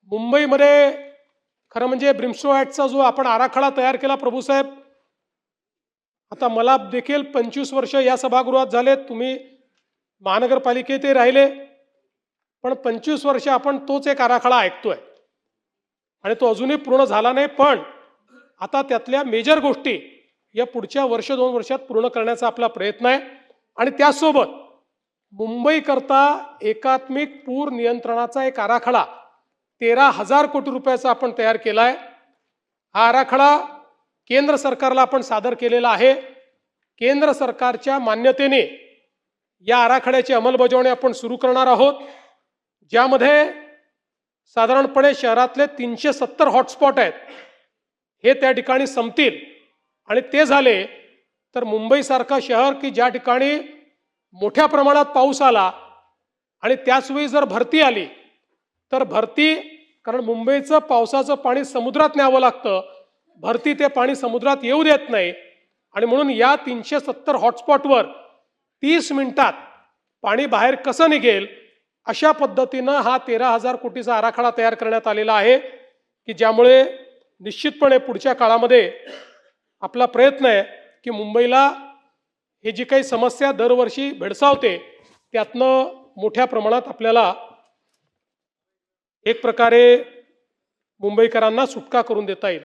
मुंबईमध्ये खरं म्हणजे ब्रिमस्टो ॲक्टचा जो आपण आराखडा तयार केला प्रभूसाहेब, आता मला देखील 25 वर्ष या सभागृहात झाले, तुम्ही महानगरपालिकेतही राहिले, पण 25 वर्ष आपण तोच एक आराखडा ऐकतोय आणि तो अजूनही पूर्ण झाला नाही. पण आता त्यातल्या मेजर गोष्टी या पुढच्या वर्ष 2 वर्षात पूर्ण करण्याचा आपला प्रयत्न आहे. आणि त्यासोबत मुंबईकरता एकात्मिक पूर नियंत्रणाचा एक आराखडा 13,000 कोटी रुपयाचा आपण तयार केला आहे. हा आराखडा केंद्र सरकारला आपण सादर केलेला आहे. केंद्र सरकारच्या मान्यतेने या आराखड्याची अंमलबजावणी आपण सुरू करणार आहोत, ज्यामध्ये साधारणपणे शहरातले 370 हॉटस्पॉट आहेत, हे त्या ठिकाणी संपतील. आणि ते झाले तर मुंबईसारखा शहर की ज्या ठिकाणी मोठ्या प्रमाणात पाऊस आला आणि त्याचवेळी जर भरती आली तर भरती, कारण मुंबईचं पावसाचं पाणी समुद्रात न्यावं लागतं, भरती ते पाणी समुद्रात येऊ देत नाही. आणि म्हणून या 370 हॉटस्पॉटवर 30 मिनिटात पाणी बाहेर कसं निघेल अशा पद्धतीनं हा 13,000 कोटीचा आराखडा तयार करण्यात आलेला आहे, की ज्यामुळे निश्चितपणे पुढच्या काळामध्ये आपला प्रयत्न आहे की मुंबईला हे जी काही समस्या दरवर्षी भेडसावते त्यातनं मोठ्या प्रमाणात आपल्याला एक प्रकारे मुंबईकरांना सुटका करून देता येईल.